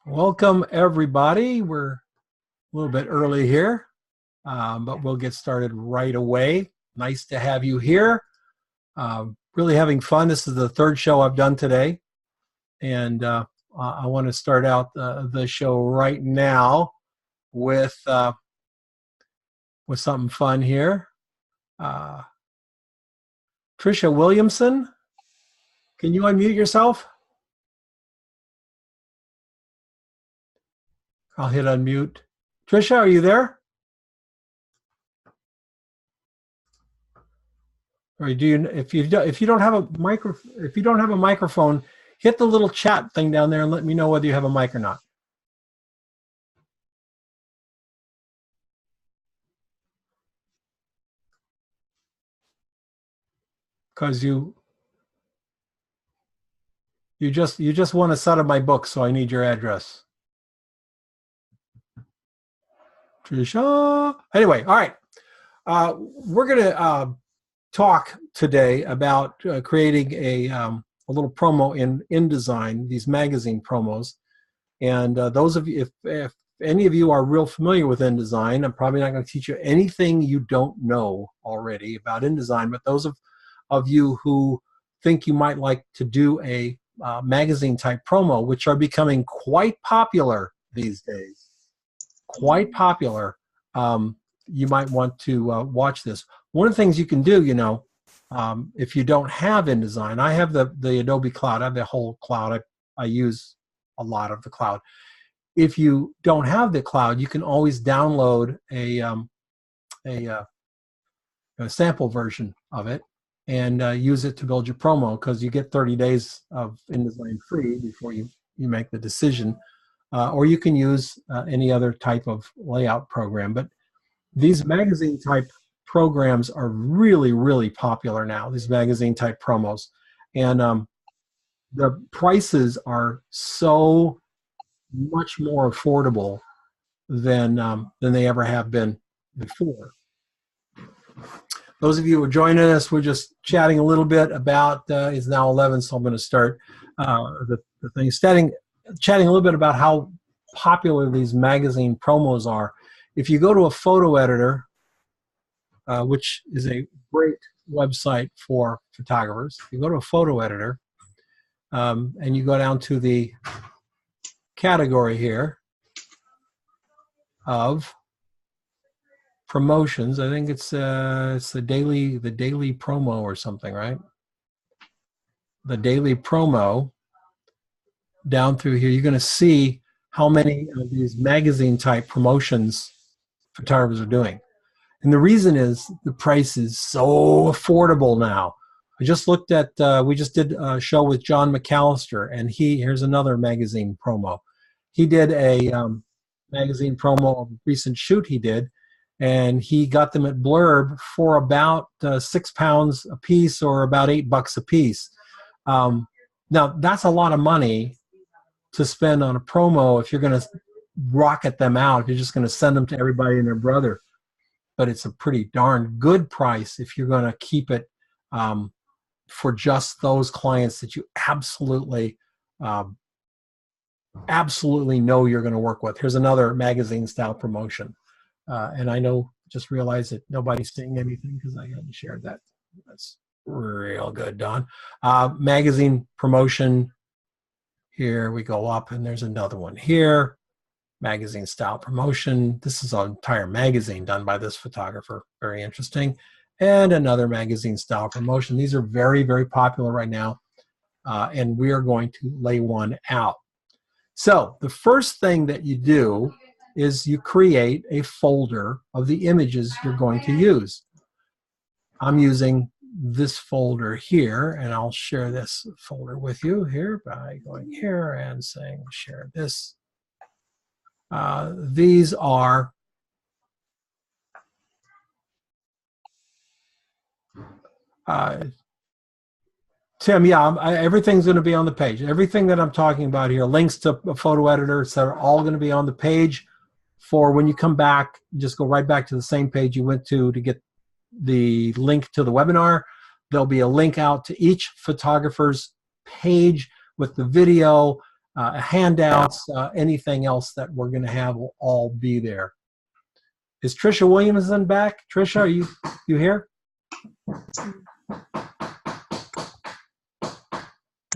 Welcome, everybody. We're a little bit early here, but we'll get started right away. Nice to have you here. Really having fun. This is the third show I've done today, and I want to start out the show right now with something fun here. Tricia Williamson, can you unmute yourself? I'll hit unmute. Tricia, are you there? Or do you? If you don't have a microphone, hit the little chat thing down there and let me know whether you have a mic or not. Because you just won a set of my books, so I need your address. Tricia. Anyway, all right. We're gonna talk today about creating a little promo in InDesign, these magazine promos. And those of you, if any of you are real familiar with InDesign, I'm probably not going to teach you anything you don't know already about InDesign, but those of you who think you might like to do a magazine type promo, which are becoming quite popular these days, quite popular, you might want to watch this. One of the things you can do, if you don't have InDesign, I have the Adobe Cloud, I have the whole cloud. I use a lot of the cloud. If you don't have the cloud, you can always download a sample version of it and use it to build your promo, because you get 30 days of InDesign free before you make the decision. Or you can use any other type of layout program. But these magazine type programs are really, really popular now, these magazine type promos. And the prices are so much more affordable than they ever have been before. Those of you who are joining us, we're just chatting a little bit about, it's now 11, so I'm going to start the thing. Chatting a little bit about how popular these magazine promos are. If you go to a photo editor, which is a great website for photographers, if you go to a photo editor and you go down to the category here of promotions, I think it's the daily promo or something, right? The daily promo. Down through here, you're going to see how many of these magazine type promotions photographers are doing. And the reason is the price is so affordable now. I just looked at, we just did a show with John McAllister, and here's another magazine promo. He did a magazine promo of a recent shoot he did, and he got them at Blurb for about £6 a piece, or about $8 a piece. Now, that's a lot of money to spend on a promo if you're going to rocket them out, if you're just going to send them to everybody and their brother. But it's a pretty darn good price if you're going to keep it for just those clients that you absolutely know you're going to work with. Here's another magazine style promotion. And I just realized that nobody's seeing anything because I hadn't shared that. That's real good, Don. Magazine promotion. Here we go up, and there's another one here. Magazine style promotion. This is an entire magazine done by this photographer. Very interesting. And another magazine style promotion. These are very, very popular right now, and we are going to lay one out. So the first thing that you do is you create a folder of the images you're going to use. I'm using this folder here, and I'll share this folder with you here by going here and saying share this. These are Tim, yeah, everything's going to be on the page. Everything that I'm talking about here, links to a photo editor, etc., are all going to be on the page. For when you come back, just go right back to the same page you went to get the link to the webinar. There'll be a link out to each photographer's page with the video, handouts, anything else that we're going to have will all be there. Is Trisha Williamson back? Trisha, are you here?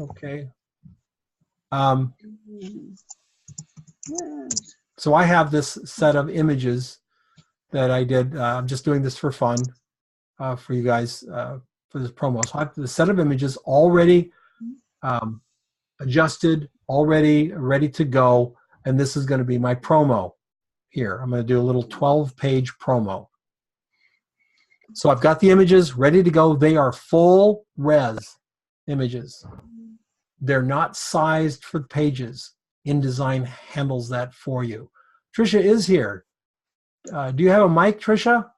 Okay. So I have this set of images that I did. I'm just doing this for fun for you guys for this promo. So I have the set of images already adjusted, already ready to go, and this is going to be my promo here. I'm going to do a little 12-page promo. So I've got the images ready to go. They are full res images. They're not sized for the pages. InDesign handles that for you. Trisha is here. Do you have a mic, Trisha?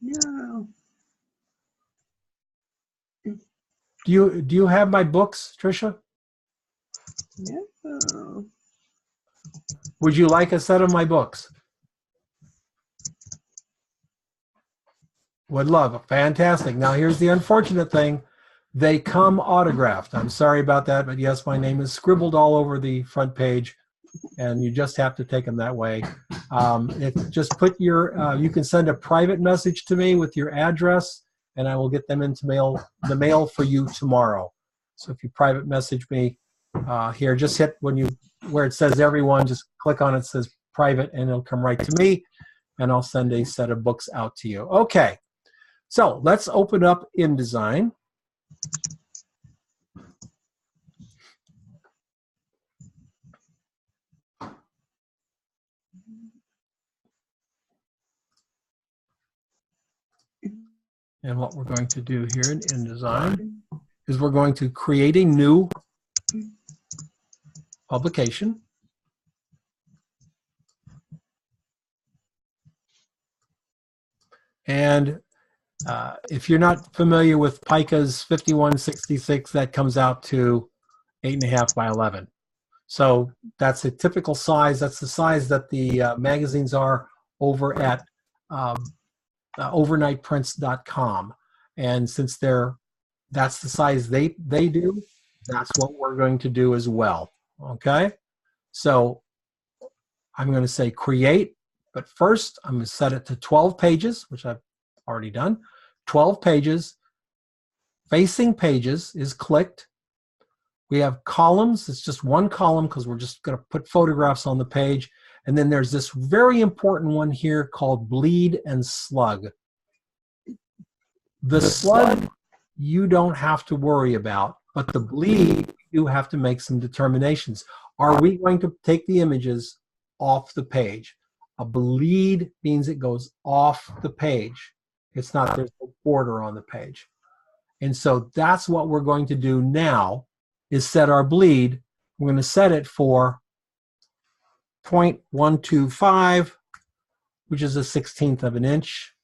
No. Do you have my books, Trisha? No. Would you like a set of my books? Would love. Fantastic. Now here's the unfortunate thing. They come autographed. I'm sorry about that, but yes, my name is scribbled all over the front page, and you just have to take them that way. Just put your, you can send a private message to me with your address, and I will get them into the mail for you tomorrow. So if you private message me here, just hit where it says everyone, just click on it, says private, and it'll come right to me, and I'll send a set of books out to you. Okay, so let's open up InDesign. And what we're going to do here in InDesign is we're going to create a new publication. And if you're not familiar with Pika's 5166, that comes out to 8.5 by 11. So that's a typical size. That's the size that the magazines are over at overnightprints.com. And since that's the size they do, that's what we're going to do as well. Okay? So I'm going to say create, but first I'm going to set it to 12 pages, which I've already done. 12 pages. Facing pages is clicked. We have columns. It's just one column because we're just going to put photographs on the page. And then there's this very important one here called bleed and slug. The slug you don't have to worry about, but the bleed you have to make some determinations. Are we going to take the images off the page? A bleed means it goes off the page. It's not, there's no border on the page. And so that's what we're going to do now, is set our bleed. We're going to set it for 0.125, which is a 1/16 of an inch.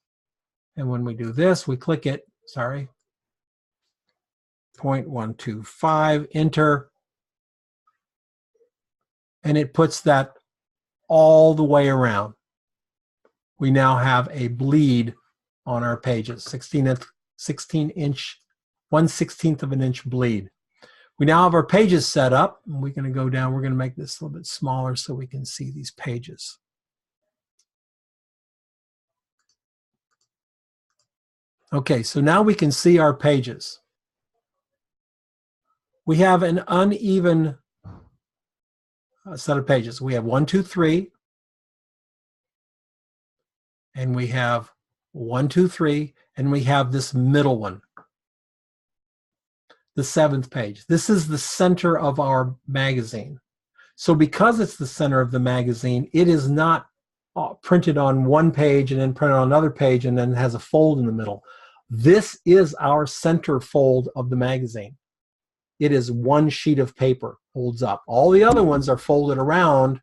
And when we do this, we click it, 0.125, enter. And it puts that all the way around. We now have a bleed on our pages, 1/16 of an inch bleed. We now have our pages set up, and we're going to go down. We're going to make this a little bit smaller so we can see these pages. Okay, so now we can see our pages. We have an uneven set of pages. We have 1, 2, 3, and we have 1, 2, 3, and we have this middle one, the 7th page. This is the center of our magazine. So because it's the center of the magazine, it is not printed on one page and then printed on another page and then has a fold in the middle. This is our center fold of the magazine. It is one sheet of paper, folds up. All the other ones are folded around,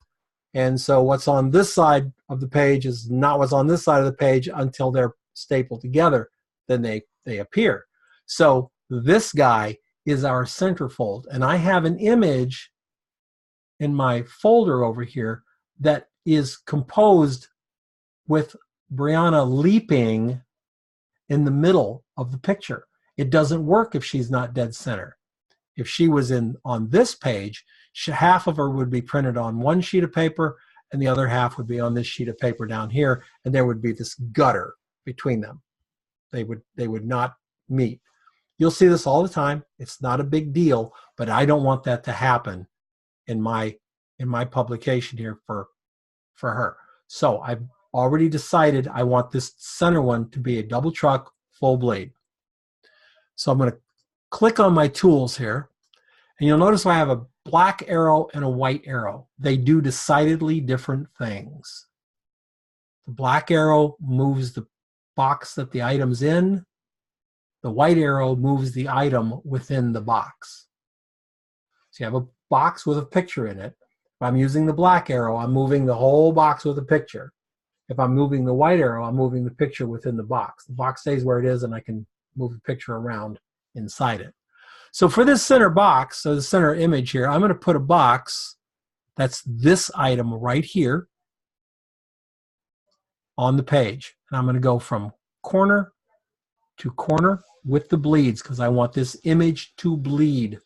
and so what's on this side of the page is not what's on this side of the page until they're stapled together. Then they appear. So this guy is our centerfold, and I have an image in my folder over here that is composed with Brianna leaping in the middle of the picture. It doesn't work if she's not dead center. if she was on this page, half of her would be printed on one sheet of paper and the other half would be on this sheet of paper down here, and there would be this gutter between them. They would not meet. You'll see this all the time. It's not a big deal, but I don't want that to happen in my publication here for her. So I've already decided I want this center one to be a double truck full bleed. So I'm going to click on my tools here, and you'll notice I have a black arrow and a white arrow. They do decidedly different things. The black arrow moves the box that the item's in. The white arrow moves the item within the box. So you have a box with a picture in it. If I'm using the black arrow, I'm moving the whole box with a picture. If I'm moving the white arrow, I'm moving the picture within the box. The box stays where it is, and I can move the picture around inside it. So for this center box, so the center image here, I'm going to put a box that's this item right here on the page. And I'm going to go from corner to corner with the bleeds because I want this image to bleed.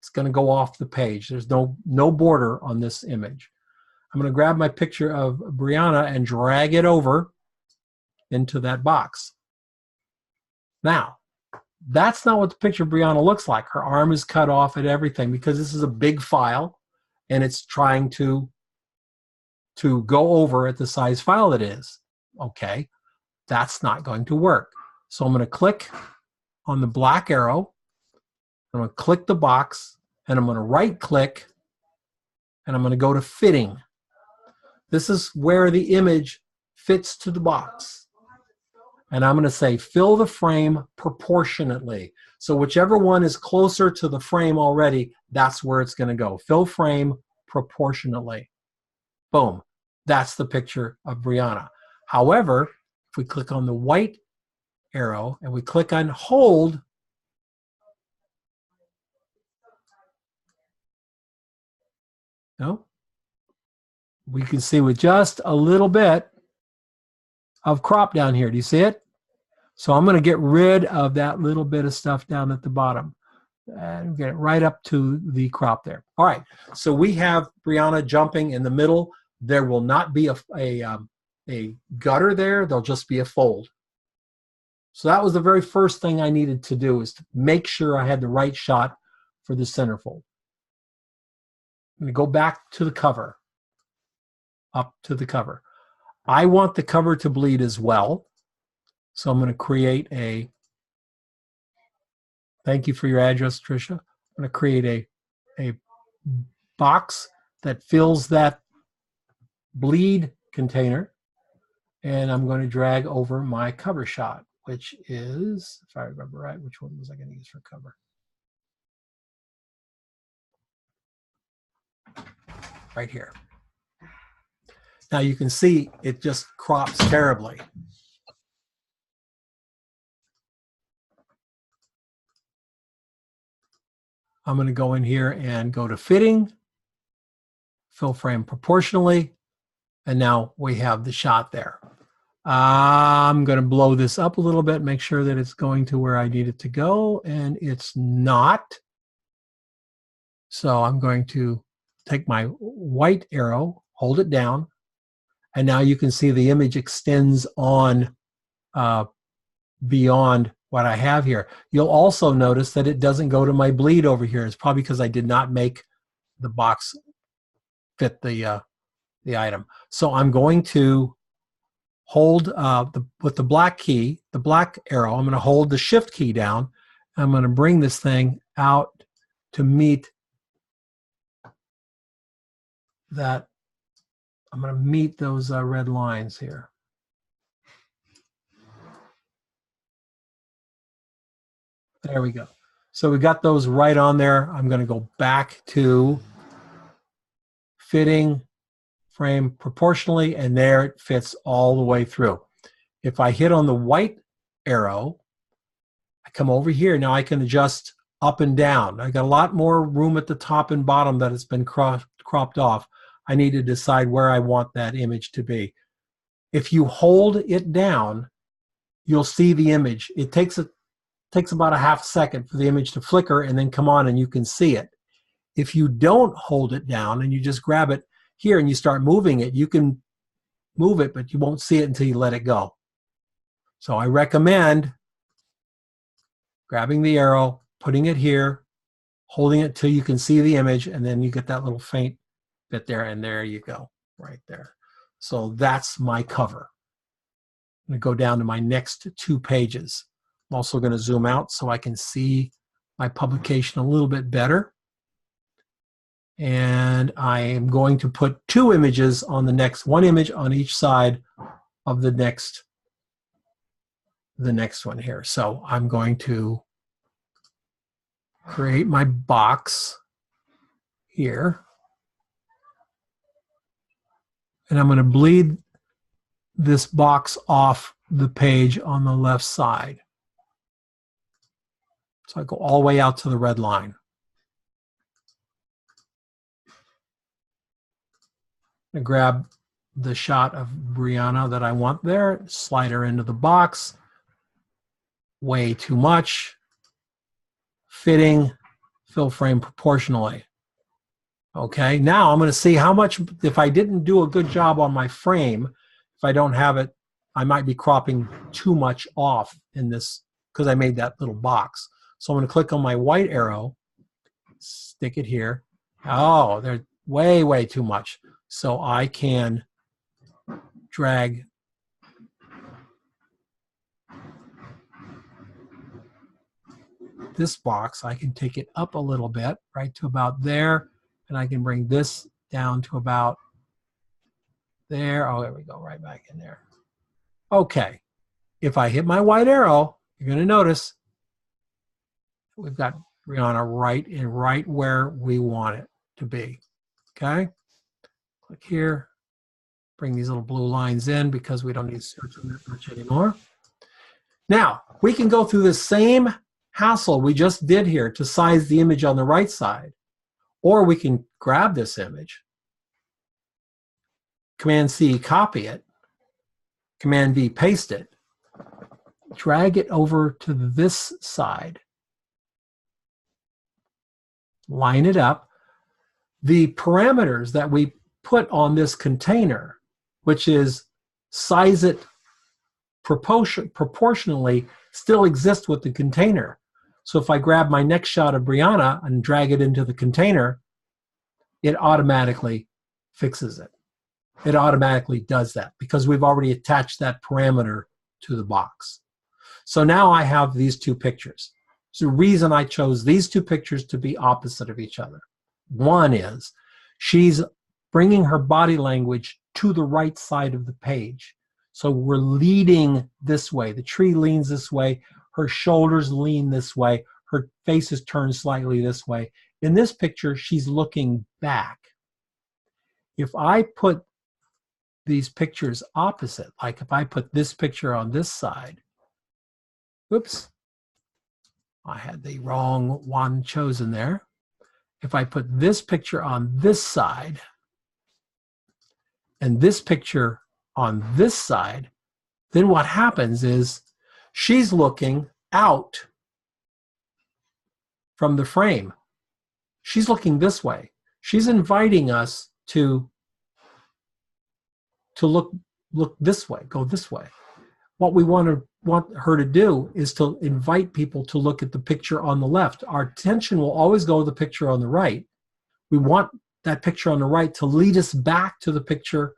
It's going to go off the page. There's no border on this image. I'm going to grab my picture of Brianna and drag it over into that box. Now, that's not what the picture of Brianna looks like. Her arm is cut off and everything because this is a big file and it's trying to go over at the size file it is. Okay, that's not going to work. So I'm going to click on the black arrow. I'm going to click the box, and I'm going to right click, and I'm going to go to fitting. This is where the image fits to the box. And I'm going to say fill the frame proportionately. So whichever one is closer to the frame already, that's where it's going to go. Fill frame proportionately. Boom. That's the picture of Brianna. However, if we click on the white arrow and we click on hold, no, we can see with just a little bit of crop down here. Do you see it? So I'm going to get rid of that little bit of stuff down at the bottom and get it right up to the crop there. All right, so we have Brianna jumping in the middle. There will not be a gutter there. There'll just be a fold. So that was the very first thing I needed to do, is to make sure I had the right shot for the centerfold. I'm going to go back to the cover, up to the cover. I want the cover to bleed as well. So I'm going to create a, thank you for your address, Tricia. I'm going to create a box that fills that bleed container, and I'm going to drag over my cover shot, which is, if I remember right, which one was I going to use for cover? Right here. Now you can see it just crops terribly. I'm going to go in here and go to fitting, fill frame proportionally, and now we have the shot there. I'm going to blow this up a little bit, make sure that it's going to where I need it to go, and it's not. So I'm going to take my white arrow, hold it down, and now you can see the image extends on beyond what I have here. You'll also notice that it doesn't go to my bleed over here. It's probably because I did not make the box fit the item. So I'm going to hold with the black key, the black arrow, I'm going to hold the shift key down. I'm going to bring this thing out to meet that. I'm going to meet those red lines here. There we go. So we got those right on there. I'm going to go back to fitting frame proportionally, and there it fits all the way through. If I hit on the white arrow, I come over here. Now I can adjust up and down. I got a lot more room at the top and bottom that has been cropped off. I need to decide where I want that image to be. If you hold it down, you'll see the image. It takes takes about a half second for the image to flicker and then come on and you can see it. If you don't hold it down and you just grab it here and you start moving it, you can move it, but you won't see it until you let it go. So I recommend grabbing the arrow, putting it here, holding it till you can see the image, and then you get that little faint bit there, and there you go, right there. So that's my cover. I'm going to go down to my next 2 pages. I'm also going to zoom out so I can see my publication a little bit better. And I am going to put 2 images on the next, 1 image on each side of the next one here. So I'm going to create my box here. And I'm going to bleed this box off the page on the left side. So I go all the way out to the red line. I grab the shot of Brianna that I want there, slide her into the box. Way too much. Fitting, fill frame proportionally. Okay, now I'm going to see how much, if I didn't do a good job on my frame, if I don't have it, I might be cropping too much off in this because I made that little box. So I'm going to click on my white arrow, stick it here. Oh, they're way, way too much. So I can drag this box. I can take it up a little bit, right to about there, and I can bring this down to about there. Oh, there we go, right back in there. Okay, if I hit my white arrow, you're going to notice we've got Brianna right where we want it to be. Okay, click here, bring these little blue lines in because we don't need to search them that much anymore. Now, we can go through the same hassle we just did here to size the image on the right side, or we can grab this image, Command-C, copy it, Command-V, paste it, drag it over to this side, line it up. The parameters that we put on this container, which is size it proportionally, still exist with the container. So if I grab my next shot of Brianna and drag it into the container, it automatically fixes it. It automatically does that because we've already attached that parameter to the box. So now I have these 2 pictures. There's a reason I chose these 2 pictures to be opposite of each other. One is she's bringing her body language to the right side of the page. So we're leading this way. The tree leans this way. Her shoulders lean this way. Her face is turned slightly this way. In this picture, she's looking back. If I put these pictures opposite, like if I put this picture on this side, whoops, I had the wrong one chosen there. If I put this picture on this side and this picture on this side, then what happens is she's looking out from the frame. She's looking this way. She's inviting us to look this way, go this way. What we want her to do is to invite people to look at the picture on the left. Our attention will always go to the picture on the right. We want that picture on the right to lead us back to the picture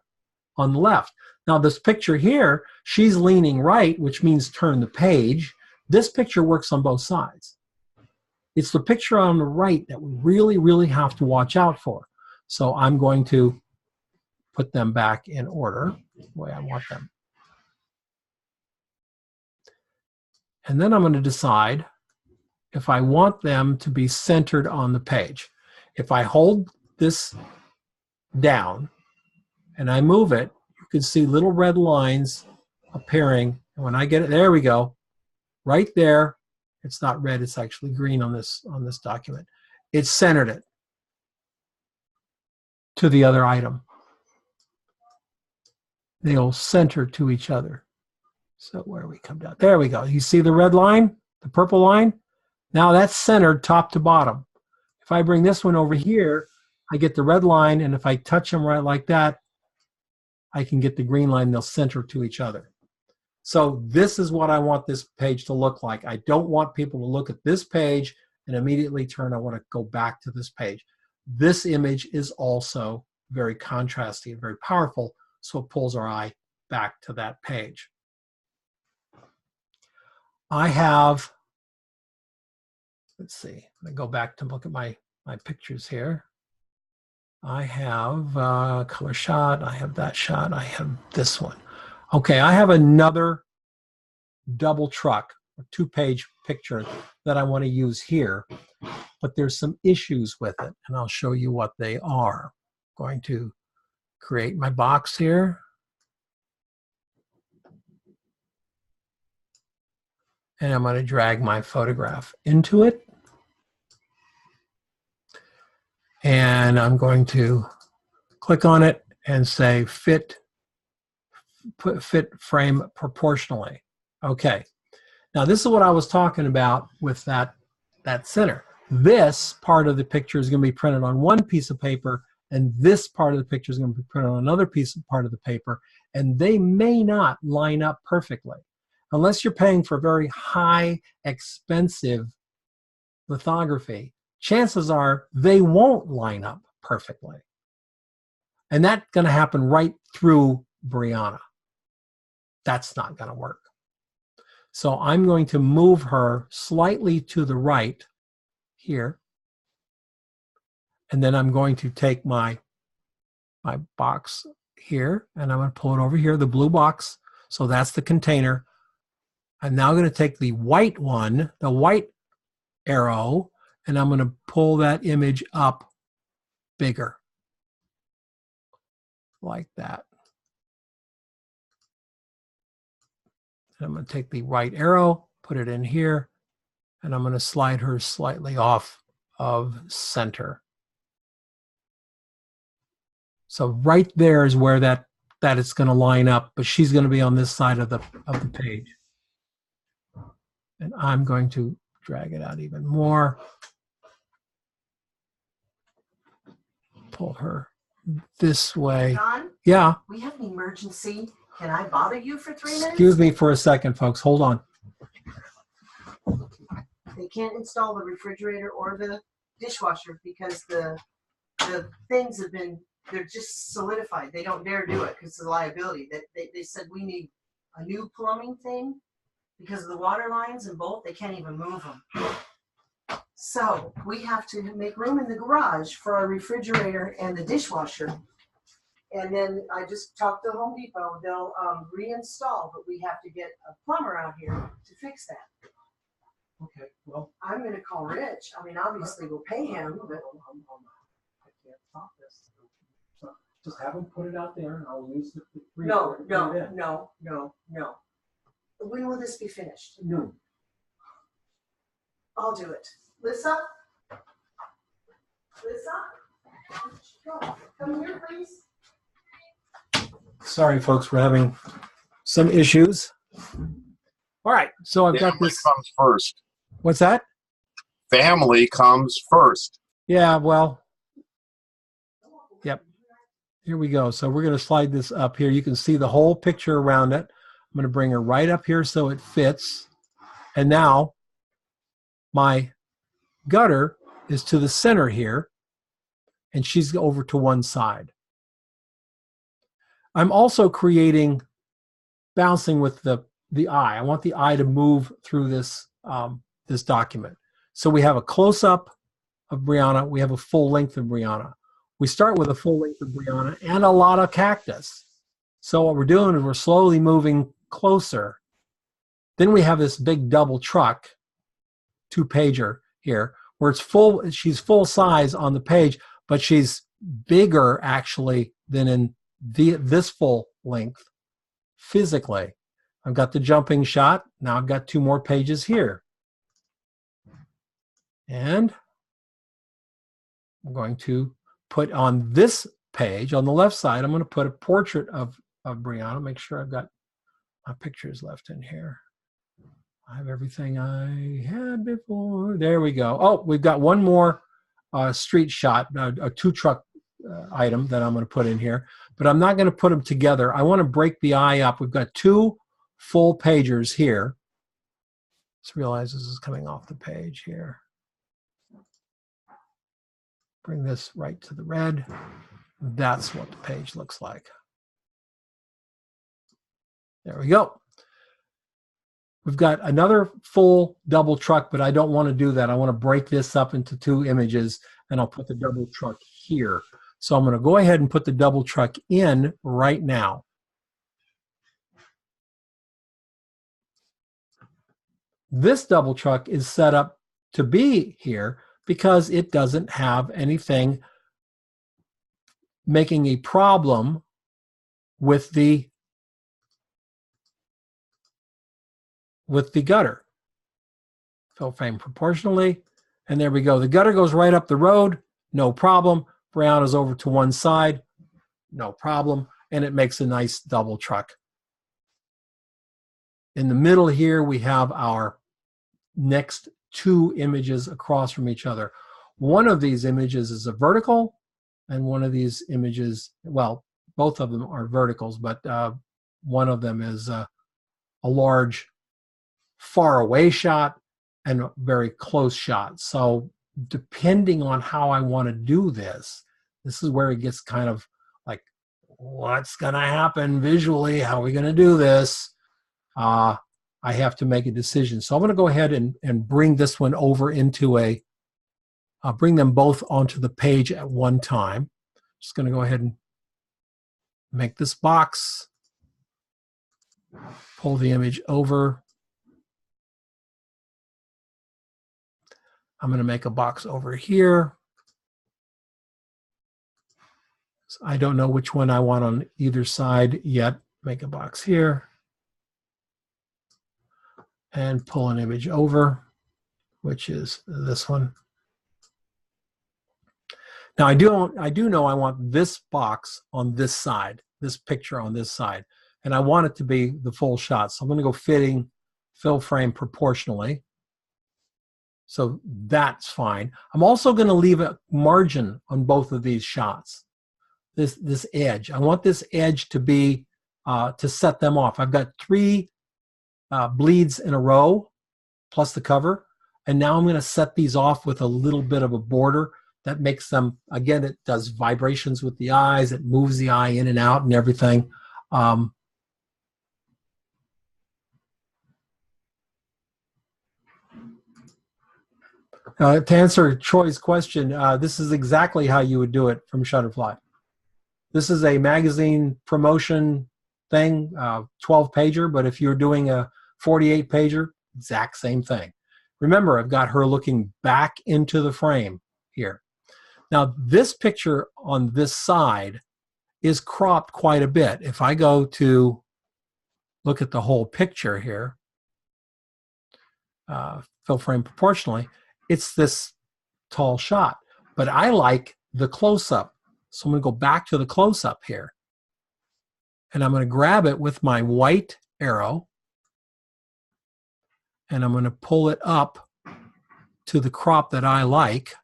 on the left. Now this picture here, she's leaning right, which means turn the page. This picture works on both sides. It's the picture on the right that we really, really have to watch out for. So I'm going to put them back in order, the way I want them. And then I'm going to decide if I want them to be centered on the page. If I hold this down and I move it, you can see little red lines appearing. And when I get it, there we go, right there. It's not red, it's actually green on this document. It's centered it to the other item. They'll center to each other. So where we come down, there we go. You see the red line? The purple line, now that's centered top to bottom. If I bring this one over here, I get the red line, and if I touch them right like that, I can get the green line. They'll center to each other. So this is what I want this page to look like. I don't want people to look at this page and immediately turn. I want to go back to this page. This image is also very contrasty and very powerful, so it pulls our eye back to that page. I have, let's see, I'm going to go back to look at my pictures here. I have a color shot, I have that shot, I have this one. Okay, I have another double truck, a 2-page picture that I want to use here, but there's some issues with it, and I'll show you what they are. I'm going to create my box here. And I'm going to drag my photograph into it. And I'm going to click on it and say fit frame proportionally. Okay. Now this is what I was talking about with that center. This part of the picture is going to be printed on one piece of paper, and this part of the picture is going to be printed on another part of the paper, and they may not line up perfectly. Unless you're paying for very high, expensive lithography, chances are they won't line up perfectly. And that's going to happen right through Brianna. That's not going to work. So I'm going to move her slightly to the right here. And then I'm going to take my box here, and I'm going to pull it over here, the blue box. So that's the container. I'm now going to take the white one, the white arrow, and I'm going to pull that image up bigger, like that. And I'm going to take the right arrow, put it in here, and I'm going to slide her slightly off of center. So right there is where that it's going to line up, but she's going to be on this side of the page. And I'm going to drag it out even more. Pull her this way. John? Yeah. We have an emergency. Can I bother you for 3 minutes? Excuse me for a second, folks. Hold on. They can't install the refrigerator or the dishwasher because the things have been, they're just solidified. They don't dare do it because of the liability. They said we need a new plumbing thing because of the water lines and both. They can't even move them. So we have to make room in the garage for our refrigerator and the dishwasher. And then I just talked to Home Depot. They'll reinstall, but we have to get a plumber out here to fix that. Okay, well, I'm going to call Rich. I mean, obviously we'll pay him, but I can't stop this. So just have them put it out there, and I'll use the three. no. When will this be finished? No. I'll do it. Lissa, come here, please. Sorry, folks, we're having some issues. All right, so I've got this. Family comes first. What's that? Family comes first. Yeah, well, yep. Here we go. So we're going to slide this up here. You can see the whole picture around it. I'm going to bring her right up here so it fits. And now my gutter is to the center here, and she's over to one side. I'm also creating bouncing with the eye. I want the eye to move through this this document. So we have a close-up of Brianna. We have a full length of Brianna. We start with a full length of Brianna and a lot of cactus. So what we're doing is we're slowly moving closer. Then we have this big double truck, 2-pager here, where it's full. She's full size on the page, but she's bigger actually than in this full length physically. I've got the jumping shot. Now I've got 2 more pages here. And I'm going to put on this page, on the left side, I'm going to put a portrait of Brianna. Make sure I've got my pictures left in here. I have everything I had before. There we go. Oh, we've got one more street shot, a two truck item that I'm going to put in here, but I'm not going to put them together. I want to break the eye up. We've got two full pagers here. Just realize this is coming off the page here. Bring this right to the red. That's what the page looks like. There we go. We've got another full double truck, but I don't want to do that. I want to break this up into two images, and I'll put the double truck here. So I'm going to go ahead and put the double truck in right now. This double truck is set up to be here because it doesn't have anything making a problem with the gutter. Fill frame proportionally, and there we go. The gutter goes right up the road, no problem. Brown is over to one side, no problem, and it makes a nice double truck. In the middle here, we have our next two images across from each other. One of these images is a vertical, and one of these images, well, both of them are verticals, but one of them is a large far away shot and a very close shot. So depending on how I want to do this, this is where it gets kind of like, what's going to happen visually? How are we going to do this? I have to make a decision. So I'm going to go ahead and bring this one over into bring them both onto the page at one time. Just going to go ahead and make this box, pull the image over. I'm going to make a box over here. So I don't know which one I want on either side yet. Make a box here. And pull an image over, which is this one. Now I do know I want this box on this side, this picture on this side, and I want it to be the full shot. So I'm going to go fill frame proportionally. So that's fine. I'm also going to leave a margin on both of these shots. This edge. I want this edge to be to set them off. I've got three bleeds in a row plus the cover, and now I'm going to set these off with a little bit of a border that makes them, again, it does vibrations with the eyes, it moves the eye in and out and everything. To answer Troy's question, this is exactly how you would do it from Shutterfly. This is a magazine promotion thing, 12-pager, but if you're doing a 48-pager, exact same thing. Remember, I've got her looking back into the frame here. Now, this picture on this side is cropped quite a bit. If I go to look at the whole picture here, fill frame proportionally, it's this tall shot. But I like the close-up. So I'm going to go back to the close-up here. And I'm going to grab it with my white arrow. And I'm going to pull it up to the crop that I like,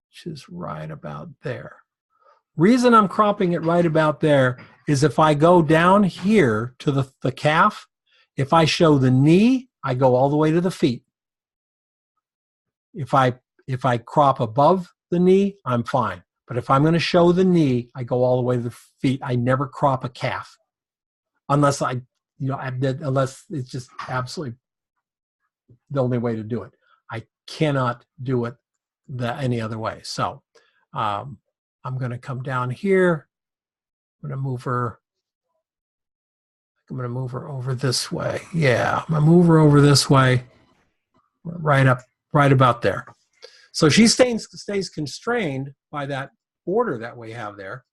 which is right about there. Reason I'm cropping it right about there is if I go down here to the calf, if I show the knee, I go all the way to the feet. If I crop above the knee, I'm fine. But if I'm going to show the knee, I go all the way to the feet. I never crop a calf, unless unless it's just absolutely the only way to do it. I cannot do it any other way. So I'm going to come down here. I'm going to move her. I'm going to move her over this way. Yeah, I'm going to move her over this way, right about there. So she stays constrained by that border that we have there,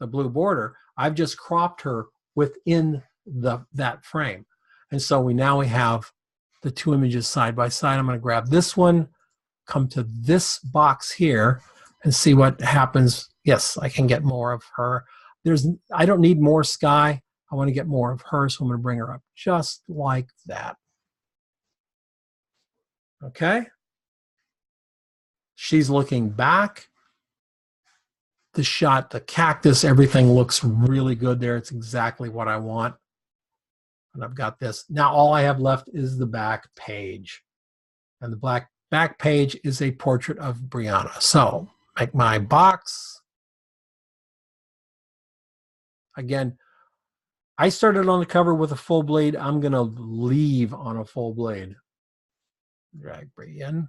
the blue border. I've just cropped her within that frame. And so we have the two images side by side. I'm going to grab this one, come to this box here, and see what happens. Yes, I can get more of her. I don't need more sky. I want to get more of her, so I'm going to bring her up just like that. Okay? She's looking back. The shot, the cactus, everything looks really good there. It's exactly what I want. And I've got this. Now all I have left is the back page. And the back page is a portrait of Brianna. So make my box. Again, I started on the cover with a full blade. I'm going to leave on a full blade. Drag in.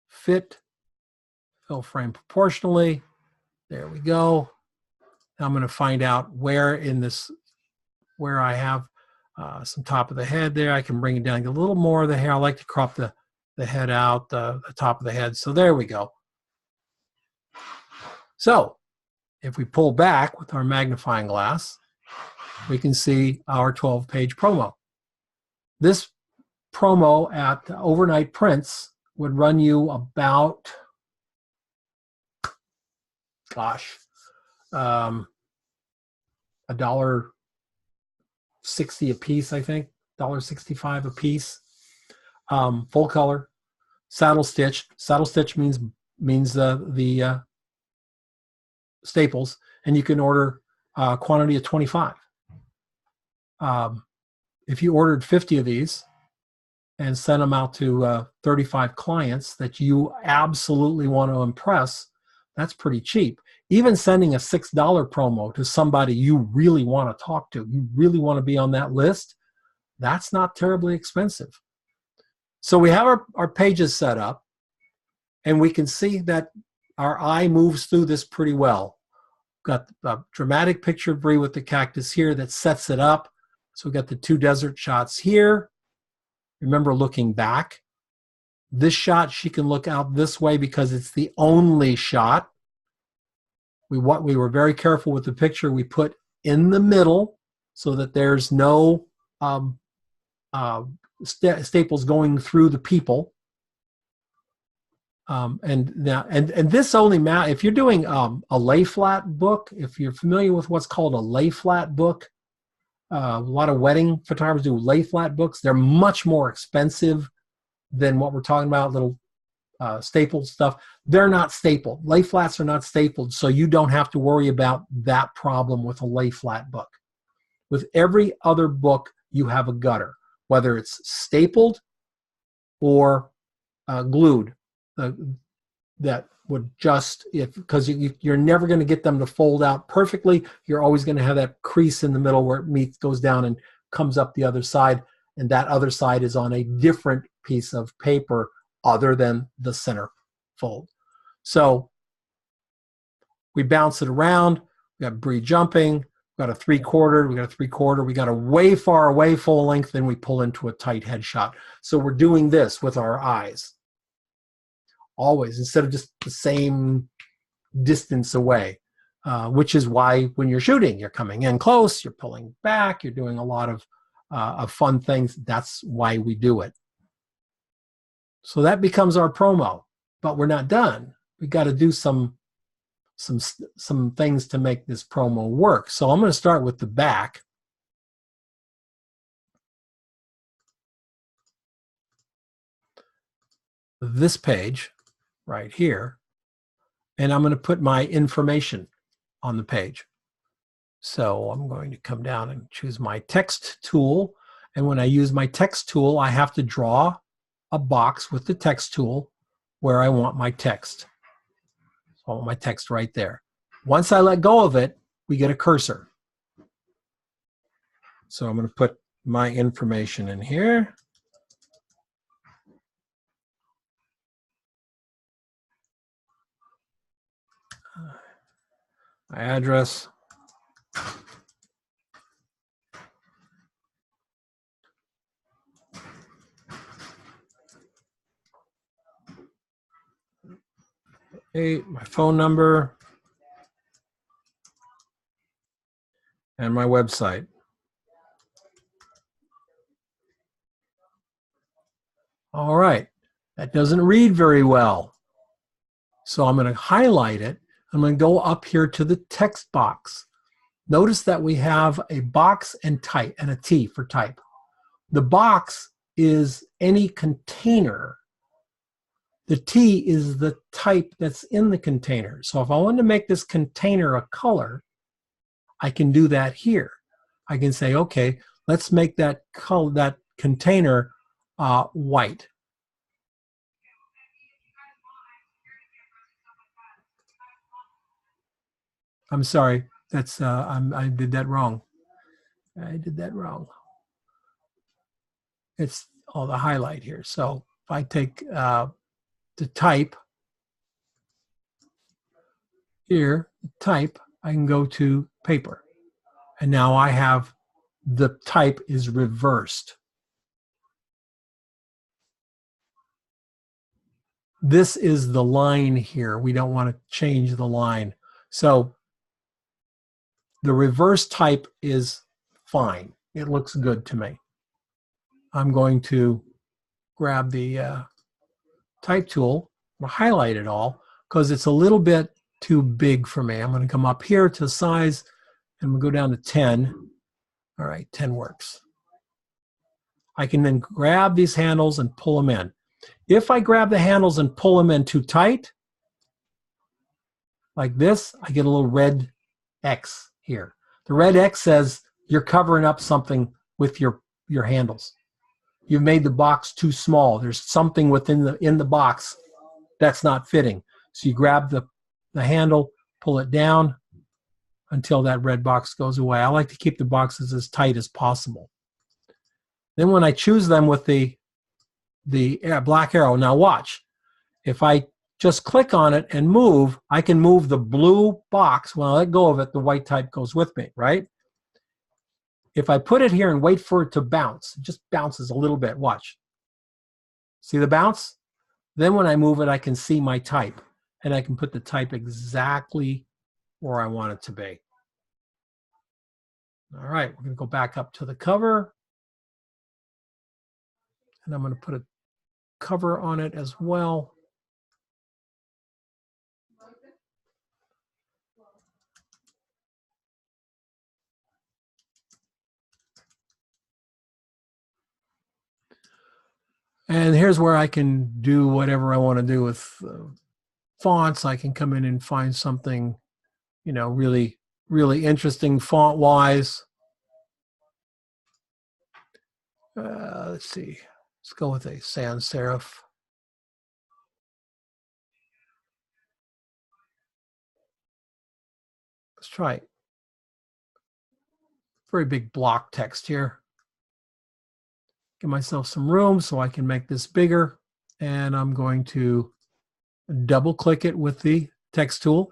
Fit. Fill frame proportionally. There we go. Now I'm going to find out where in this, where I have some top of the head there. I can bring it down, get a little more of the hair. I like to crop the head out, the top of the head. So there we go. So if we pull back with our magnifying glass, we can see our 12-page promo. This promo at Overnight Prints would run you about, gosh, $1.60 a piece, I think, $1.65 a piece. Full color, saddle stitch. Saddle stitch means the staples, and you can order a quantity of 25. If you ordered 50 of these and sent them out to 35 clients that you absolutely want to impress, that's pretty cheap. Even sending a $6 promo to somebody you really want to talk to, you really want to be on that list, that's not terribly expensive. So we have our pages set up, and we can see that our eye moves through this pretty well. Got a dramatic picture of Brie with the cactus here that sets it up. So we've got the two desert shots here. Remember looking back. This shot, she can look out this way because it's the only shot. We were very careful with the picture we put in the middle so that there's no staples going through the people. And this only matters if you're doing a lay flat book. If you're familiar with what's called a lay flat book, a lot of wedding photographers do lay flat books. They're much more expensive than what we're talking about, little stapled stuff. They're not stapled. Lay flats are not stapled, so you don't have to worry about that problem with a lay flat book. With every other book, you have a gutter, whether it's stapled or glued. That would just, because you're never going to get them to fold out perfectly. You're always going to have that crease in the middle where it goes down and comes up the other side, and that other side is on a different piece of paper other than the center fold. So we bounce it around. We got Brie jumping. We got a 3/4. We got a 3/4. We got a way far away full length. Then we pull into a tight headshot. So we're doing this with our eyes. Always, instead of just the same distance away, which is why when you're shooting, you're coming in close, you're pulling back, you're doing a lot of fun things. That's why we do it. So that becomes our promo, but we're not done. We got to do some things to make this promo work. So I'm going to start with the back. This page right here, and I'm going to put my information on the page. So I'm going to come down and choose my text tool, and when I use my text tool, I have to draw a box with the text tool where I want my text. So I want my text right there. Once I let go of it, we get a cursor. So I'm going to put my information in here. My address. My phone number. And my website. All right. That doesn't read very well. So I'm going to highlight it. I'm going to go up here to the text box. Notice that we have a box and type and a T for type. The box is any container. The T is the type that's in the container. So if I want to make this container a color, I can do that here. I can say, okay, let's make that color, that container white. I'm sorry, that's I did that wrong. I did that wrong. It's all the highlight here. So if I take the type here, type, I can go to paper. And now I have the type is reversed. This is the line here. We don't want to change the line. So the reverse type is fine. It looks good to me. I'm going to grab the type tool, highlight it all, because it's a little bit too big for me. I'm going to come up here to size, and we'll go down to 10. All right, 10 works. I can then grab these handles and pull them in. If I grab the handles and pull them in too tight, like this, I get a little red X here. The red X says you're covering up something with your handles. You've made the box too small. There's something within the box that's not fitting. So you grab the handle, pull it down until that red box goes away. I like to keep the boxes as tight as possible. Then when I choose them with the black arrow, now watch. If I just click on it and move, I can move the blue box. When I let go of it, the white type goes with me, right? If I put it here and wait for it to bounce, it just bounces a little bit. Watch. See the bounce? Then when I move it, I can see my type, and I can put the type exactly where I want it to be. All right, we're going to go back up to the cover, and I'm going to put a cover on it as well. And here's where I can do whatever I want to do with fonts. I can come in and find something, you know, really, really interesting font-wise. Let's see. Let's go with a sans serif. Let's try it. Very big block text here. Give myself some room so I can make this bigger. And I'm going to double click it with the text tool.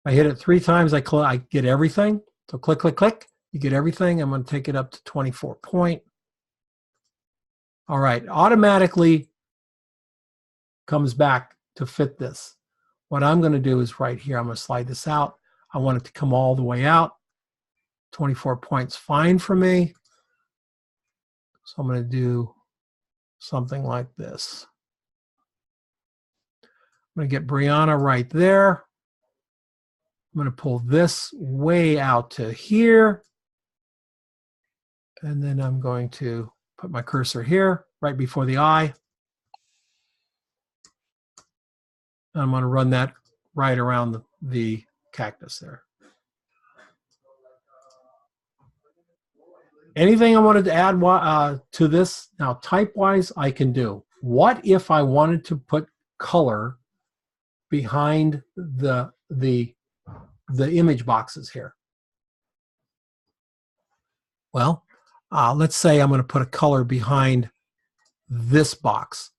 I hit it 3 times, I get everything. So click, click, click, you get everything. I'm going to take it up to 24 point. All right, automatically comes back to fit this. What I'm going to do is right here, I'm going to slide this out. I want it to come all the way out. 24 points, fine for me. So I'm going to do something like this. I'm going to get Brianna right there. I'm going to pull this way out to here. And then I'm going to put my cursor here, right before the eye. And I'm going to run that right around the cactus there. Anything I wanted to add to this? Now, type-wise, I can do. What if I wanted to put color behind the image boxes here? Well, let's say I'm going to put a color behind this box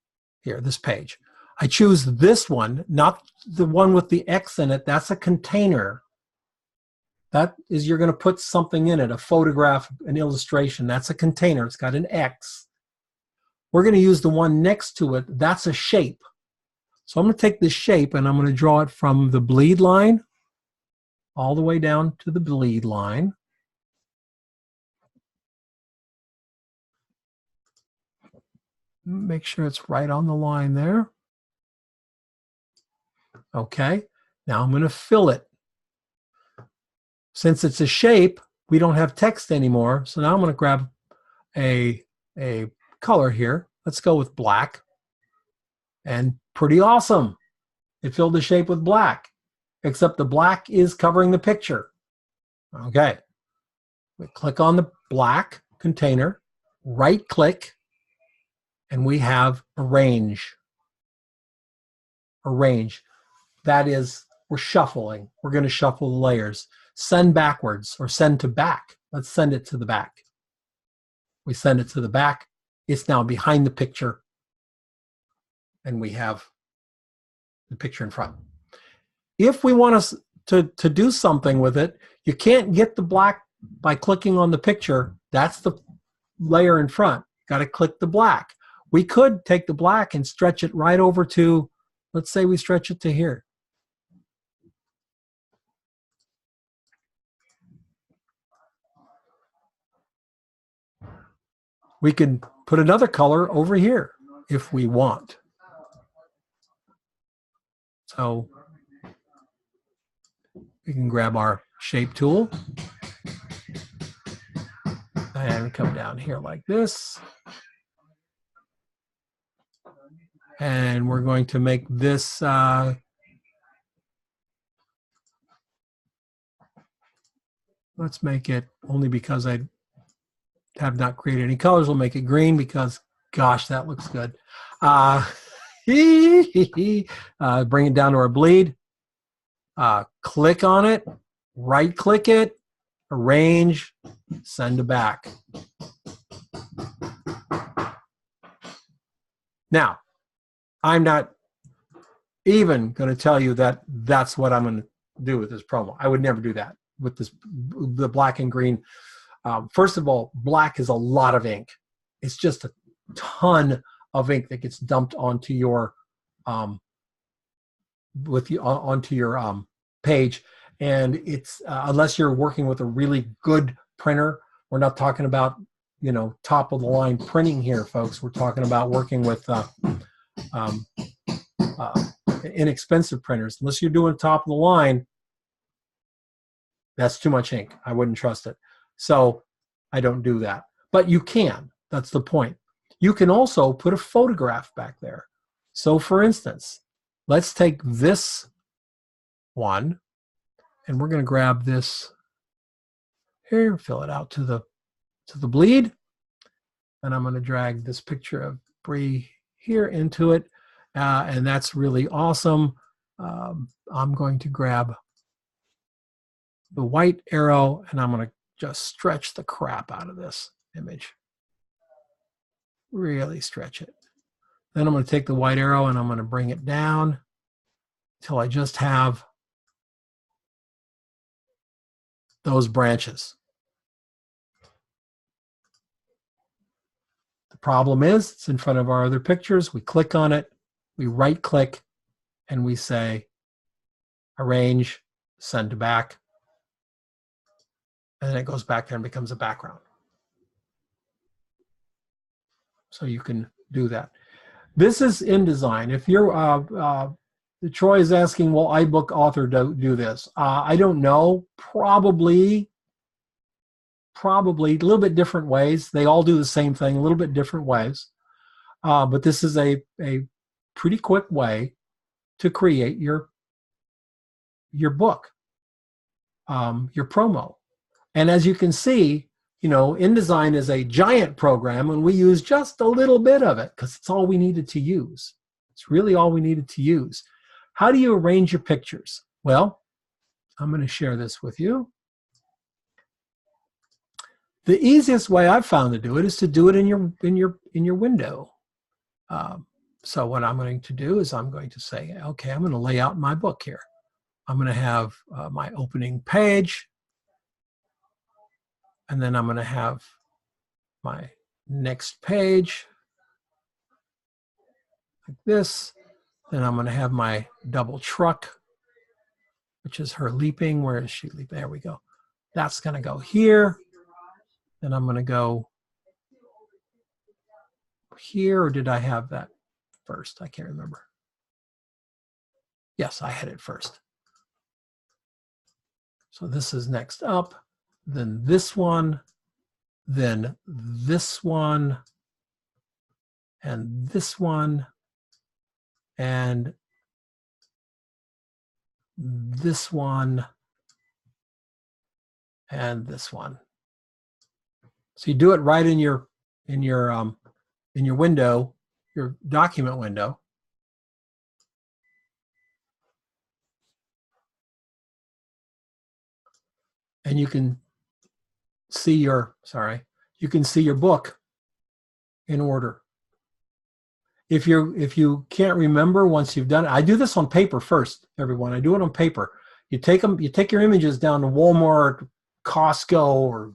here, this page. I choose this one, not the one with the X in it. That's a container. That is, you're going to put something in it, a photograph, an illustration. That's a container. It's got an X. We're going to use the one next to it. That's a shape. So I'm going to take this shape and I'm going to draw it from the bleed line all the way down to the bleed line. Make sure it's right on the line there. Okay, now I'm going to fill it. Since it's a shape, we don't have text anymore. So now I'm going to grab a color here. Let's go with black. And pretty awesome. It filled the shape with black, except the black is covering the picture. Okay. We click on the black container, right click, and we have arrange. Arrange. That is, we're shuffling. We're going to shuffle the layers. Send backwards or send to back. Let's send it to the back. We send it to the back. It's now behind the picture. And we have the picture in front. If we want us to do something with it, you can't get the black by clicking on the picture. That's the layer in front. Got to click the black. We could take the black and stretch it right over to, let's say we stretch it to here. We could put another color over here if we want. So we can grab our shape tool and come down here like this. And we're going to make this let's make it, only because I have not created any colors, we'll make it green because, gosh, that looks good. Bring it down to our bleed. Click on it, right click it, arrange, send to back. Now, I'm not even going to tell you that that's what I'm going to do with this promo. I would never do that with this, the black and green. First of all, black is a lot of ink. It's just a ton of ink that gets dumped onto your page, and it's unless you're working with a really good printer. We're not talking about, you know, top of the line printing here, folks. We're talking about working with inexpensive printers. Unless you're doing top of the line, that's too much ink. I wouldn't trust it. So I don't do that. But you can. That's the point. You can also put a photograph back there. So for instance, let's take this one, and we're going to grab this here, fill it out to the bleed, and I'm going to drag this picture of Bree here into it, and that's really awesome. I'm going to grab the white arrow, and I'm going to just stretch the crap out of this image. Really stretch it. Then I'm going to take the white arrow and I'm going to bring it down until I just have those branches. The problem is it's in front of our other pictures. We click on it, we right click, and we say arrange, send to back. And then it goes back there and becomes a background. So you can do that. This is InDesign. If you're, Troy is asking, will iBook Author do this? I don't know. Probably a little bit different ways. They all do the same thing, a little bit different ways. But this is a pretty quick way to create your book, your promo. And as you can see, you know, InDesign is a giant program, and we use just a little bit of it because it's all we needed to use. It's really all we needed to use. How do you arrange your pictures? Well, I'm going to share this with you. The easiest way I've found to do it is to do it in your window. So what I'm going to do is I'm going to say, okay, I'm going to lay out my book here. I'm going to have my opening page. And then I'm going to have my next page like this. Then I'm going to have my double truck, which is her leaping. Where is she leaping? There we go. That's going to go here. Then I'm going to go here, or did I have that first? I can't remember. Yes, I had it first. So this is next up, then this one, then this one, and this one, and this one, and this one. So you do it right in your window, your document window. And you can see your, you can see your book in order. If you can't remember once you've done it, I do this on paper first, everyone. I do it on paper. You take your images down to Walmart, Costco, or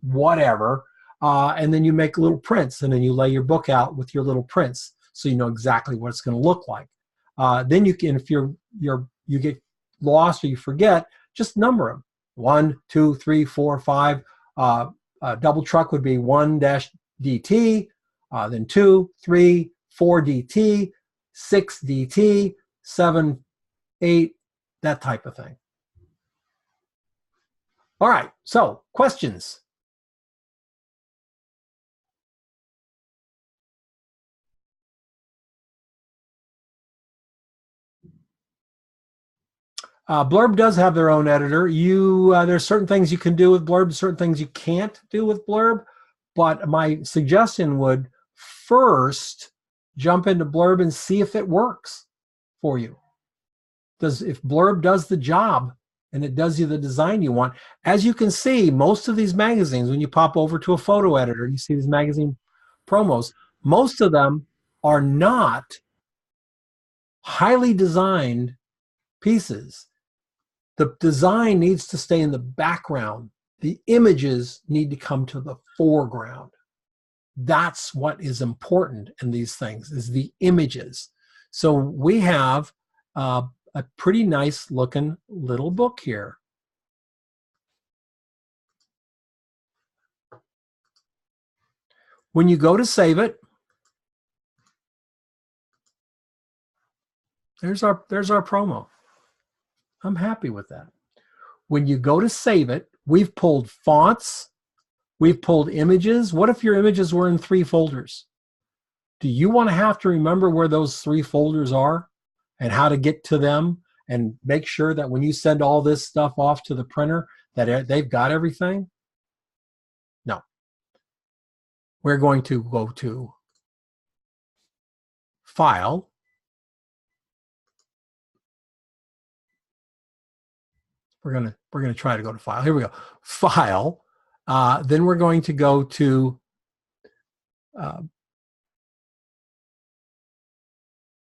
whatever, and then you make little prints, and then you lay your book out with your little prints, so you know exactly what it's going to look like. Then you can, if you get lost or you forget, just number them: 1, 2, 3, 4, 5. Double truck would be 1-DT, then 2, 3, 4 DT, 6 DT, 7, 8, that type of thing. All right, so questions? Blurb does have their own editor. There's certain things you can do with Blurb, certain things you can't do with Blurb. But my suggestion would first jump into Blurb and see if it works for you. If Blurb does the job and it does you the design you want. As you can see, most of these magazines, when you pop over to a photo editor, you see these magazine promos, most of them are not highly designed pieces. The design needs to stay in the background. The images need to come to the foreground. That's what is important in these things, is the images. So we have a pretty nice looking little book here. When you go to save it, there's our promo. I'm happy with that. When you go to save it, we've pulled fonts, we've pulled images. What if your images were in 3 folders? Do you want to have to remember where those 3 folders are and how to get to them and make sure that when you send all this stuff off to the printer that they've got everything? No. We're going to go to File, we're gonna try to go to File. Here we go. File. Then we're going to go to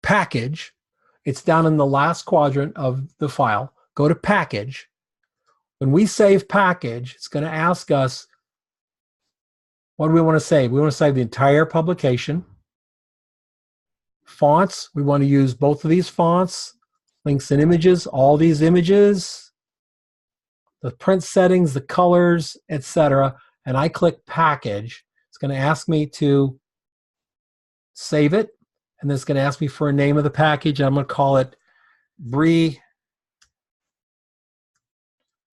Package. It's down in the last quadrant of the file. Go to Package. When we save Package, it's going to ask us, what do we want to save? We want to save the entire publication. Fonts, we want to use both of these fonts. Links and images, all these images. The print settings, the colors, etc. And I click Package. It's going to ask me to save it. And then it's going to ask me for a name of the package. I'm going to call it Bree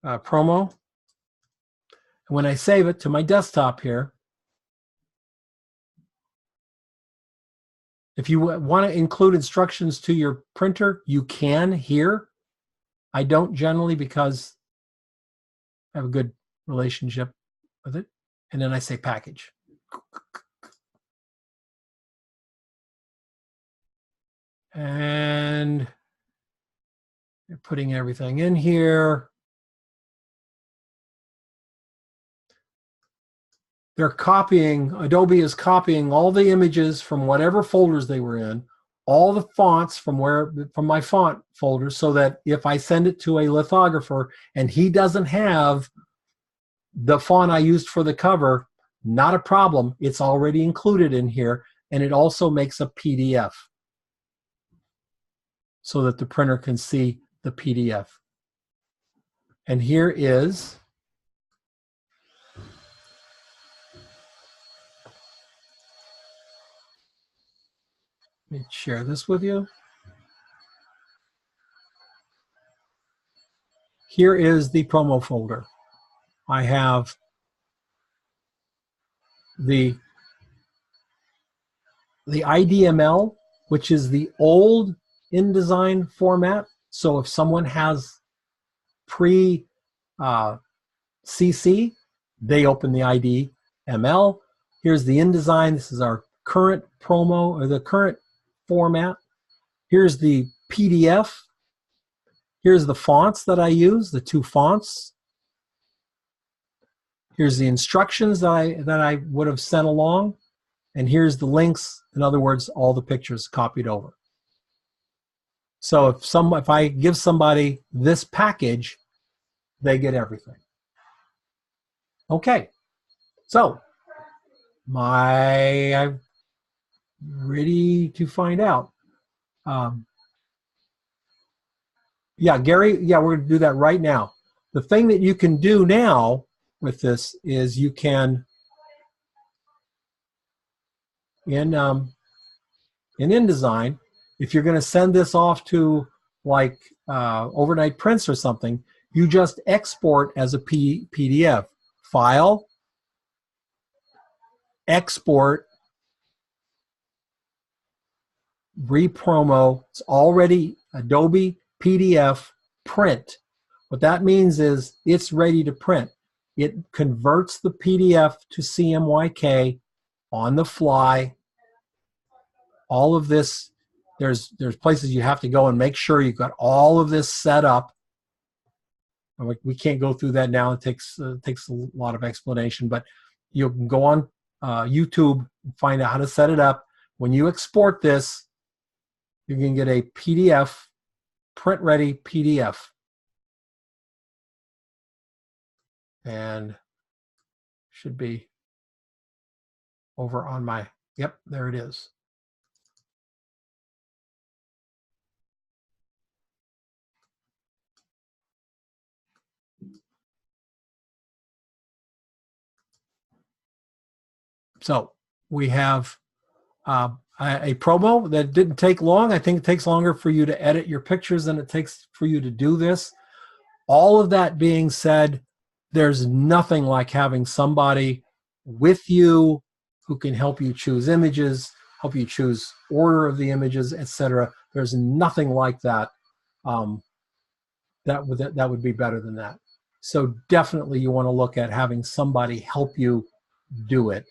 Promo. And when I save it to my desktop here, if you want to include instructions to your printer, you can here. I don't generally because I have a good relationship with it. And then I say Package. And they're putting everything in here. They're copying, Adobe is copying all the images from whatever folders they were in, all the fonts from my font folder, so that if I send it to a lithographer and he doesn't have the font I used for the cover, not a problem. It's already included in here, and it also makes a PDF so that the printer can see the PDF. And here is let me share this with you. here is the promo folder. I have the IDML, which is the old InDesign format. So if someone has pre CC, they open the IDML. Here's the InDesign. This is our current promo, or the current format. Here's the PDF. Here's the fonts that I use, the 2 fonts. Here's the instructions that I would have sent along. And here's the links. In other words, all the pictures copied over. So if I give somebody this package, they get everything. Okay. So I'm ready to find out. Yeah, Gary, yeah, we're going to do that right now. The thing that you can do now with this is you can, in InDesign, if you're going to send this off to like Overnight Prints or something, you just export as a PDF. File, export, repromo. It's already Adobe PDF print. What that means is it's ready to print. It converts the PDF to CMYK on the fly. All of this, there's places you have to go and make sure you've got all of this set up. We can't go through that now. It takes a lot of explanation, but you can go on YouTube and find out how to set it up. When you export this, you can get a PDF, print-ready PDF. And should be over on my, yep, there it is. So we have a promo that didn't take long. I think it takes longer for you to edit your pictures than it takes for you to do this. All of that being said, there's nothing like having somebody with you who can help you choose images, help you choose order of the images, etc. There's nothing like that. That would be better than that. So definitely you want to look at having somebody help you do it.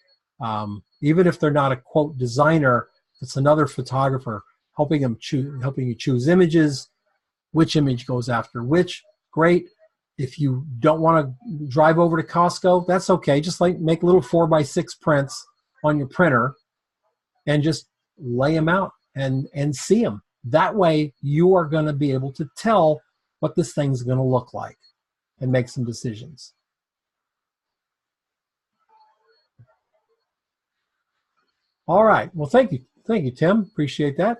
Even if they're not a quote designer, it's another photographer helping you choose images, which image goes after which. Great. If you don't want to drive over to Costco, that's okay. Just like make little 4x6 prints on your printer and just lay them out and see them. That way you are going to be able to tell what this thing's going to look like and make some decisions. All right. Well, thank you, Tim. Appreciate that.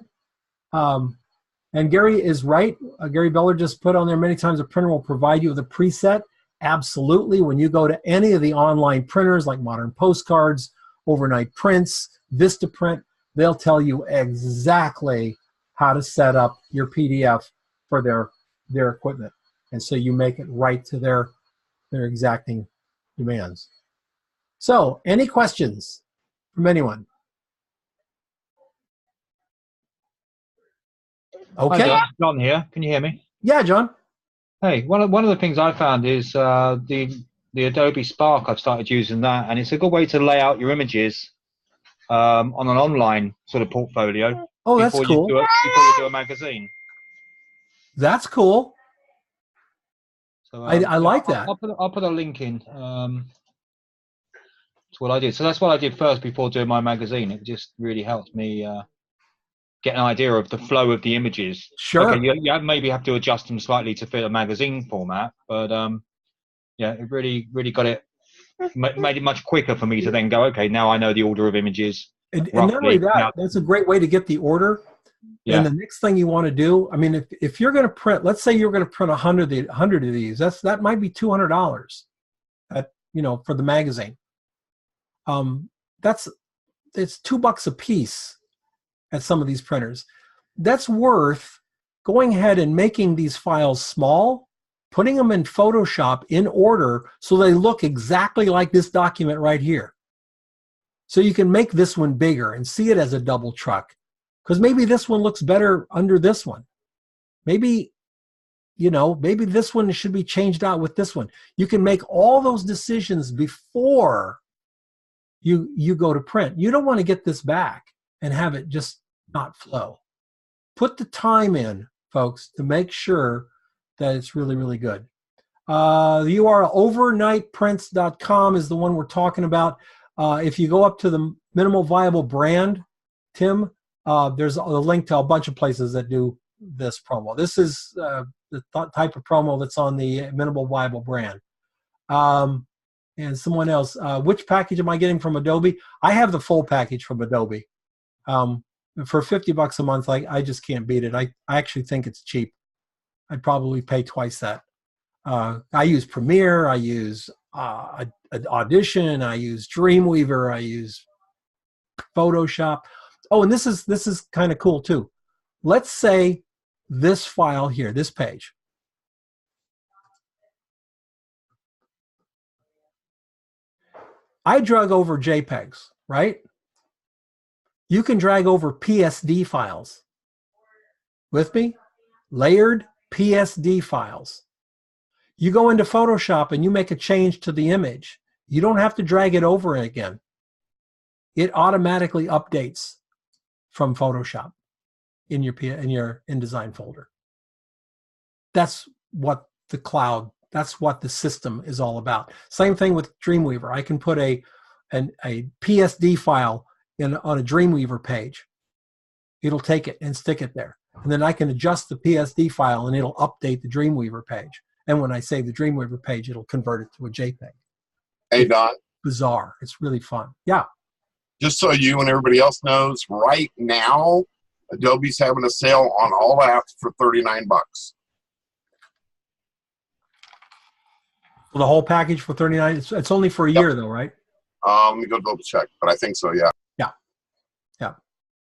And Gary is right. Gary Beller just put on there many times a printer will provide you with a preset. Absolutely. When you go to any of the online printers like Modern Postcards, Overnight Prints, Vistaprint, they'll tell you exactly how to set up your PDF for their equipment. And so you make it right to their exacting demands. So, any questions from anyone? Okay. Hi, John here. Can you hear me? Yeah, John. Hey, one of the things I found is the Adobe Spark. I've started using that, and it's a good way to lay out your images on an online sort of portfolio. Oh, that's cool. Before you do a magazine. That's cool. So I like that. I'll put a link in to what I did. So that's what I did first before doing my magazine. It just really helped me get an idea of the flow of the images. Sure. Okay, you maybe have to adjust them slightly to fit a magazine format, but yeah, it really got it, made it much quicker for me to then go, okay, now I know the order of images. And not only that, that's a great way to get the order. Yeah. And the next thing you want to do, I mean, if you're going to print, let's say you're going to print 100 of these, that might be $200 for the magazine. It's $2 a piece at some of these printers. That's worth going ahead and making these files small putting them in Photoshop in order so they look exactly like this document right here. So you can make this one bigger and see it as a double truck. Because maybe this one looks better under this one. Maybe, maybe this one should be changed out with this one. You can make all those decisions before you go to print. You don't want to get this back and have it just not flow. Put the time in, folks, to make sure that it's really, really good. The URL overnightprints.com is the one we're talking about. If you go up to the minimal viable brand, Tim, there's a link to a bunch of places that do this promo. This is the type of promo that's on the minimal viable brand. And someone else, which package am I getting from Adobe? I have the full package from Adobe. For $50 a month, I just can't beat it. I actually think it's cheap. I'd probably pay twice that. I use Premiere, I use Audition, I use Dreamweaver, I use Photoshop. Oh, and this is kind of cool too. Let's say this file here, this page. I drag over JPEGs, right? You can drag over PSD files. With me? Layered PSD files. You go into Photoshop and you make a change to the image. You don't have to drag it over again. It automatically updates from Photoshop in your InDesign folder. That's what the cloud, that's what the system is all about. Same thing with Dreamweaver. I can put a PSD file on a Dreamweaver page. It'll take it and stick it there. And then I can adjust the PSD file and it'll update the Dreamweaver page. And when I save the Dreamweaver page, it'll convert it to a JPEG. Hey, Don. Bizarre. It's really fun. Yeah. Just so you and everybody else knows, right now, Adobe's having a sale on all apps for $39. For the whole package for $39. It's only for a year though, right? Let me go double check, but I think so, yeah. Yeah.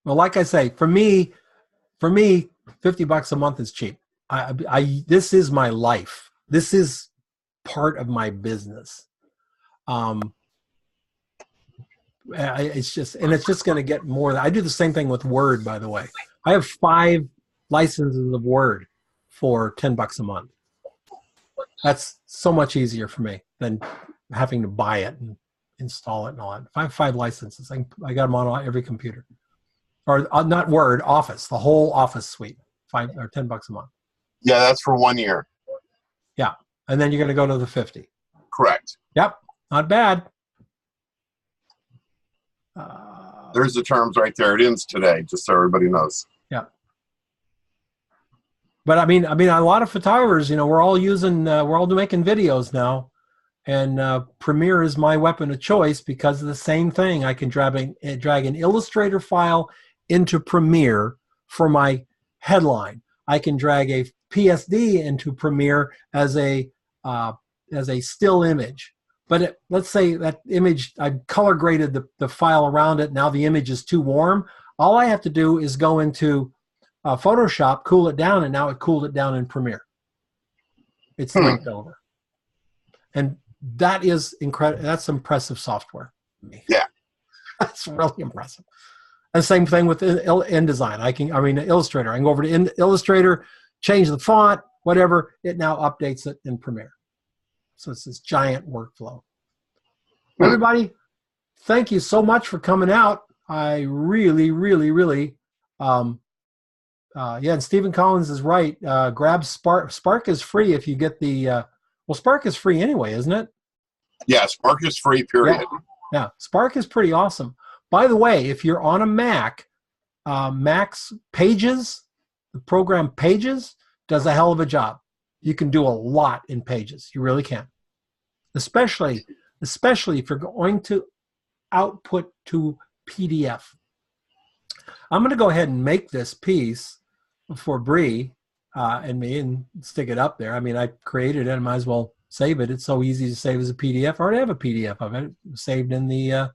Well, like I say, for me, $50 a month is cheap. This is my life. This is part of my business. It's just going to get more. I do the same thing with Word, by the way. I have 5 licenses of Word for $10 a month. That's so much easier for me than having to buy it and install it and all that. I have 5 licenses. I got them on every computer. Or not Word, Office, the whole Office suite, $5 or $10 a month. Yeah, that's for 1 year. Yeah, and then you're going to go to the 50. Correct. Yep, not bad. There's the terms right there. It ends today, just so everybody knows. Yeah. But I mean, a lot of photographers, we're all making videos now, and Premiere is my weapon of choice because of the same thing. I can drag an Illustrator file into Premiere for my headline. I can drag a PSD into Premiere as a still image. But let's say that image, I color graded the file around it. Now the image is too warm. All I have to do is go into Photoshop, cool it down, and now it cooled it down in Premiere. It's linked over. And that is incredible. That's impressive software. Yeah. That's really impressive. And same thing with InDesign. Illustrator. I can go over to Illustrator, change the font, whatever. It now updates it in Premiere. So it's this giant workflow. Everybody, thank you so much for coming out. I really, really, really, and Stephen Collins is right. Grab Spark. Spark is free if you get the, Spark is free anyway, isn't it? Yeah, Spark is free, period. Yeah, Spark is pretty awesome. By the way, if you're on a Mac, Mac's Pages, the program Pages, does a hell of a job. You can do a lot in Pages. You really can. Especially if you're going to output to PDF. I'm going to go ahead and make this piece for Bree and me and stick it up there. I mean, I created it. I might as well save it. It's so easy to save as a PDF. I already have a PDF of it saved in the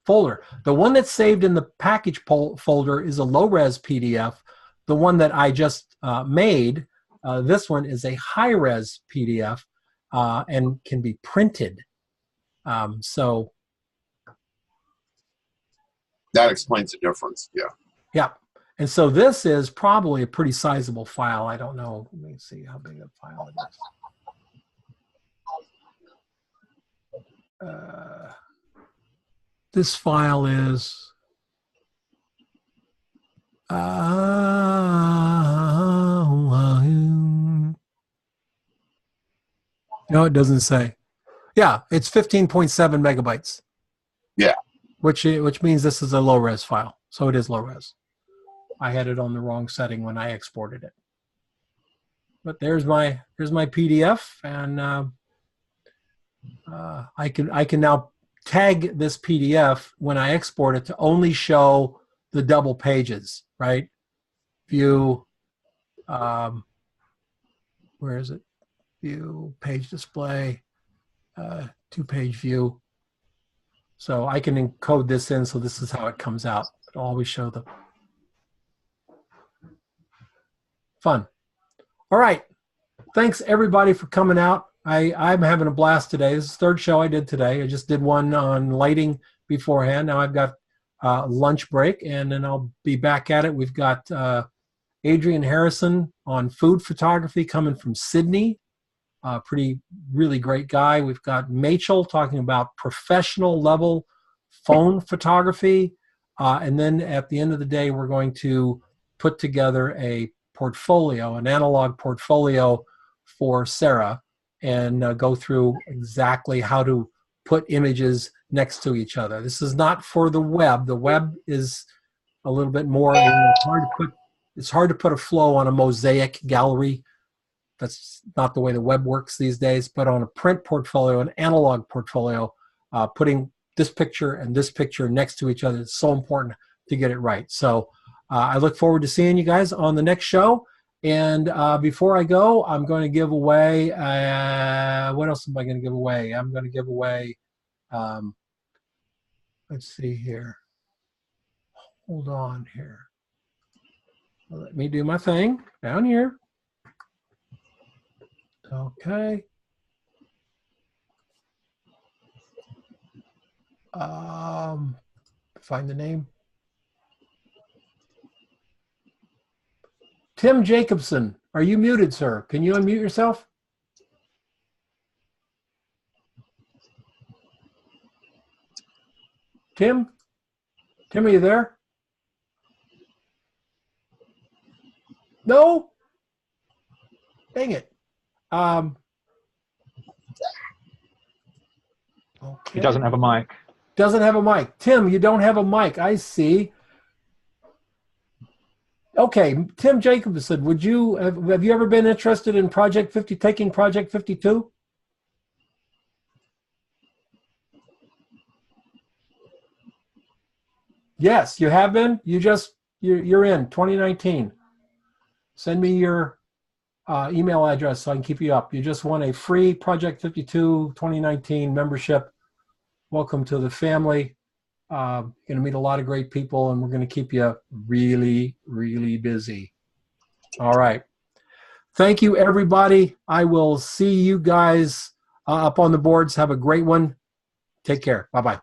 folder. The one that's saved in the package folder is a low-res PDF the one that I just made, this one is a high-res PDF and can be printed. So That explains the difference. Yeah. yeah. And so this is probably a pretty sizable file. I don't know. Let me see how big a file it is. This file is no, it doesn't say. Yeah, it's 15.7 megabytes. Yeah. Which means this is a low res file. So it is low res. I had it on the wrong setting when I exported it. But here's my PDF, and I can now tag this PDF when I export it to only show the double pages, right? View, where is it? View, page display, 2-page view. So I can encode this in, so this is how it comes out. It'll always show the fun. All right. Thanks everybody for coming out. I'm having a blast today. This is the third show I did today. I just did one on lighting beforehand. Now I've got lunch break, and then I'll be back at it. We've got Adrian Harrison on food photography coming from Sydney. Really great guy. We've got Machel talking about professional level phone photography. And then at the end of the day, we're going to put together a portfolio, an analog portfolio for Sarah, and go through exactly how to put images next to each other. This is not for the web. The web is a little bit more, it's hard to put a flow on a mosaic gallery. That's not the way the web works these days. But on a print portfolio, an analog portfolio, putting this picture and this picture next to each other is so important to get it right. So I look forward to seeing you guys on the next show. And before I go, I'm going to give away, what else am I going to give away? I'm going to give away, let's see here. Hold on here. Let me do my thing down here. Okay. Find the name. Tim Jacobson, are you muted, sir? Can you unmute yourself? Tim? Tim, are you there? No? Dang it. Okay. He doesn't have a mic. Doesn't have a mic. Tim, you don't have a mic. I see. Okay, Tim Jacobson, would you have you ever been interested in taking Project 52? Yes, you have been. You're in 2019. Send me your email address so I can keep you up. You just won a free Project 52 2019 membership. Welcome to the family. You're going to meet a lot of great people, and we're going to keep you really, really busy. All right. Thank you, everybody. I will see you guys up on the boards. Have a great one. Take care. Bye-bye.